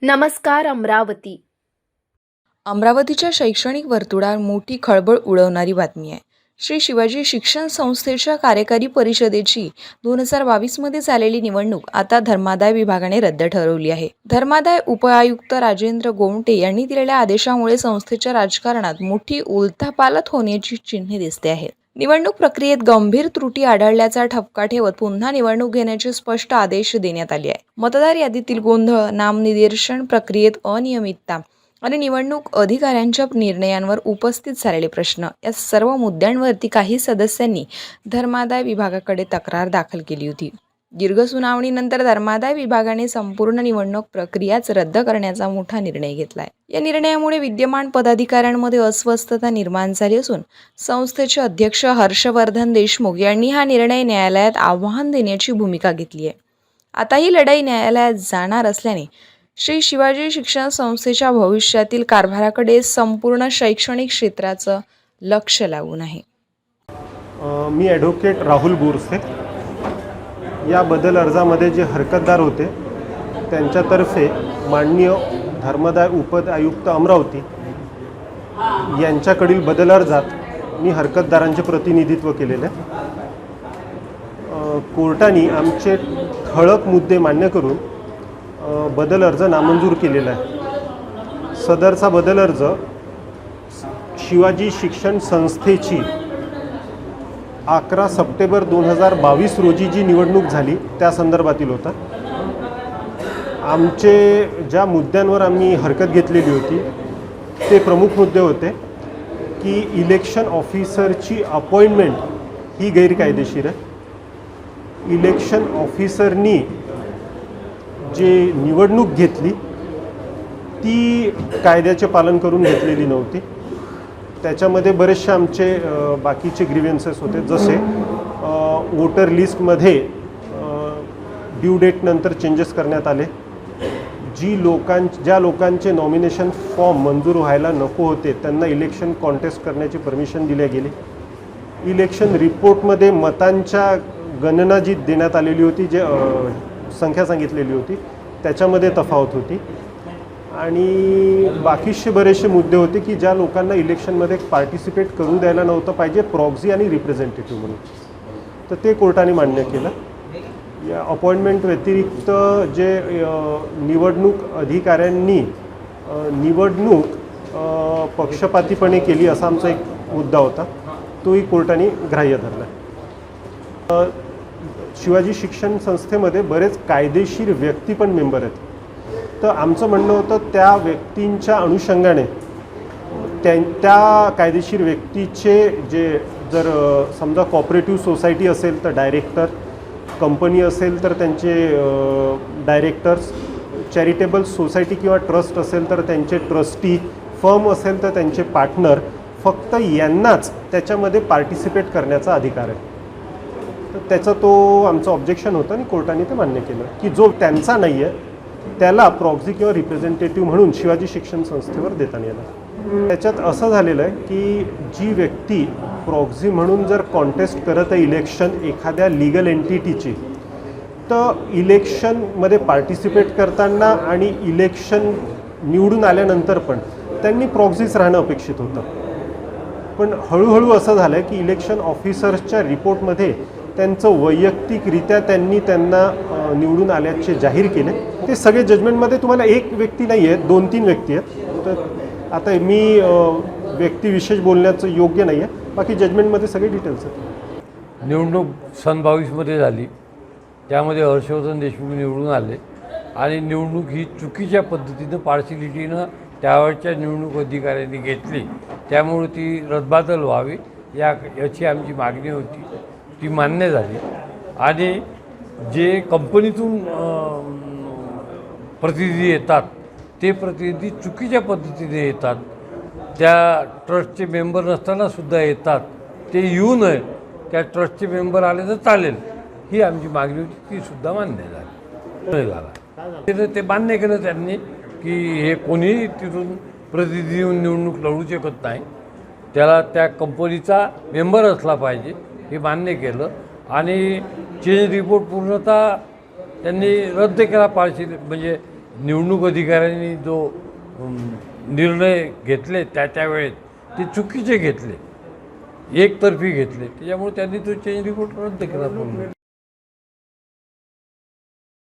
नमस्कार अमरावती. अमरावतीच्या शैक्षणिक वर्तुळात मोठी खळबळ उडवणारी बातमी आहे. श्री शिवाजी शिक्षण संस्थेच्या कार्यकारी परिषदेची 2022 मध्ये झालेली निवडणूक आता धर्मादाय विभागाने रद्द ठरवली आहे. धर्मादाय उपआयुक्त राजेंद्र गोमटे यांनी दिलेल्या आदेशामुळे संस्थेच्या राजकारणात मोठी उलथापालथ होण्याची चिन्हे दिसते आहेत. निवडणूक प्रक्रियेत गंभीर त्रुटी आढळल्याचा ठपका ठेवत पुन्हा निवडणूक घेण्याचे स्पष्ट आदेश देण्यात आले आहे. मतदार यादीतील गोंधळ, नामनिर्देशन प्रक्रियेत अनियमितता आणि निवडणूक अधिकाऱ्यांच्या निर्णयांवर उपस्थित झालेले प्रश्न या सर्व मुद्द्यांवरती काही सदस्यांनी धर्मादाय विभागाकडे तक्रार दाखल केली होती. दीर्घ सुनावणीनंतर धर्मादाय विभागाने संपूर्ण निवडणूक प्रक्रियाच रद्द करण्याचा मोठा निर्णय घेतलाय. या निर्णयामुळे विद्यमान पदाधिकाऱ्यांमध्ये अस्वस्थता निर्माण झाली असून संस्थेचे अध्यक्ष हर्षवर्धन देशमुख यांनी हा निर्णय न्यायालयात आव्हान देण्याची भूमिका घेतली आहे. आता ही लढाई न्यायालयात जाणार असल्याने श्री शिवाजी शिक्षण संस्थेच्या भविष्यातील कारभाराकडे संपूर्ण शैक्षणिक क्षेत्राचं लक्ष लागून आहे. मी ॲडव्होकेट राहुल बोरसे. या बदल अर्जामध्ये जे हरकतदार होते त्यांच्यातर्फे माननीय धर्मादाय उपआयुक्त अमरावती यांच्याकडील बदल अर्जात मी हरकतदारांचे प्रतिनिधित्व केलेले. कोर्टाने आमचे ठळक मुद्दे मान्य करून बदल अर्ज नामंजूर केलेला आहे. सदरचा बदल अर्ज शिवाजी शिक्षण संस्थेची 11 सप्टेंबर 2022 रोजी जी निवडणूक झाली त्या संदर्भातील होता. आमचे ज्या मुद्द्यांवर आम्ही हरकत घेतलेली होती ते प्रमुख मुद्दे होते की इलेक्शन ऑफिसरची अपॉइंटमेंट ही गैरकायदेशीर आहे. इलेक्शन ऑफिसरनी जे निवडणूक घेतली ती कायद्याचे पालन करून घेतलेली नव्हती. त्याच्यामध्ये बरेचसे आमचे बाकीचे ग्रीव्हन्सेस होते, जसे वोटर लिस्टमध्ये ड्यू डेटनंतर चेंजेस करण्यात आले. ज्या लोकांचे नॉमिनेशन फॉर्म मंजूर व्हायला नको होते त्यांना इलेक्शन कॉन्टेस्ट करण्याची परमिशन दिली गेली. इलेक्शन रिपोर्टमध्ये मतांच्या गणना जी देण्यात आलेली होती, जे संख्या सांगितलेली होती त्याच्यामध्ये तफावत होती. आणि बाकीचे बरेचसे मुद्दे होते की ज्या लोकांना इलेक्शनमध्ये पार्टिसिपेट करू द्यायला नव्हतं पाहिजे, प्रॉक्सी आणि रिप्रेझेंटेटिव्ह म्हणून, तर ते कोर्टाने मान्य केलं. या अपॉइंटमेंट व्यतिरिक्त जे निवडणूक अधिकाऱ्यांनी निवडणूक पक्षपातीपणे केली असा आमचा एक मुद्दा होता, तोही कोर्टाने ग्राह्य धरला. शिवाजी शिक्षण संस्थेमध्ये बरेच कायदेशीर व्यक्ती पण मेंबर आहेत. तर आमचं म्हणणं होतं त्या व्यक्तींच्या अनुषंगाने त्या कायदेशीर व्यक्तीचे जे जर समजा कॉपरेटिव्ह सोसायटी असेल तर डायरेक्टर, कंपनी असेल तर त्यांचे डायरेक्टर्स, चॅरिटेबल सोसायटी किंवा ट्रस्ट असेल तर त्यांचे ट्रस्टी, फर्म असेल तर त्यांचे पार्टनर, फक्त यांनाच त्याच्यामध्ये पार्टिसिपेट करण्याचा अधिकार आहे. तर त्याचा तो आमचं ऑब्जेक्शन होतं आणि कोर्टाने ते मान्य केलं की जो त्यांचा नाही आहे त्याला प्रॉक्सी किंवा रिप्रेझेंटेटिव्ह म्हणून शिवाजी शिक्षण संस्थेवर देता येणार. त्याच्यात असं झालेलं आहे की जी व्यक्ती प्रॉक्सी म्हणून जर कॉन्टेस्ट करत आहे इलेक्शन एखाद्या लीगल एंटिटीची, तर इलेक्शनमध्ये पार्टिसिपेट करताना आणि इलेक्शन निवडून आल्यानंतर पण त्यांनी प्रॉक्सीच राहणं अपेक्षित होतं. पण हळूहळू असं झालं की इलेक्शन ऑफिसर्सच्या रिपोर्टमध्ये त्यांचं वैयक्तिकरित्या त्यांना निवडून आल्याचे जाहीर केले. ते सगळे जजमेंटमध्ये तुम्हाला एक व्यक्ती नाही आहे, 2-3 व्यक्ती आहेत. तर आता मी व्यक्तिविशेष बोलण्याचं योग्य नाही आहे, बाकी जजमेंटमध्ये सगळे डिटेल्स आहेत. निवडणूक सन 22मध्ये झाली, त्यामध्ये हर्षवर्धन देशमुख निवडून आले आणि निवडणूक ही चुकीच्या पद्धतीनं पार्शिलिटीनं त्यावेळच्या निवडणूक अधिकाऱ्यांनी घेतली, त्यामुळे ती रद्दबातल व्हावी याची आमची मागणी होती. ती मान्य झाली आणि जे कंपनीतून प्रतिनिधी येतात ते प्रतिनिधी चुकीच्या पद्धतीने येतात, त्या ट्रस्टचे मेंबर नसतानासुद्धा येतात, ते येऊ नये, त्या ट्रस्टचे मेंबर आले तर चालेल, ही आमची मागणी होती. ती सुद्धा मान्य झाला. ते मान्य केलं त्यांनी की हे कोणीही तिथून प्रतिनिधी येऊन निवडणूक लढू शकत नाही, त्याला त्या कंपनीचा मेंबर असला पाहिजे, हे मान्य केलं. आणि चेंज रिपोर्ट पूर्णतः त्यांनी रद्द केला, म्हणजे निवडणूक अधिकाऱ्यांनी जो निर्णय घेतले त्या वेळेत ते चुकीचे घेतले, एकतर्फी घेतले. त्याच्यामुळे त्यांनी तो चेंज रिपोर्ट रद्द केला पूर्ण.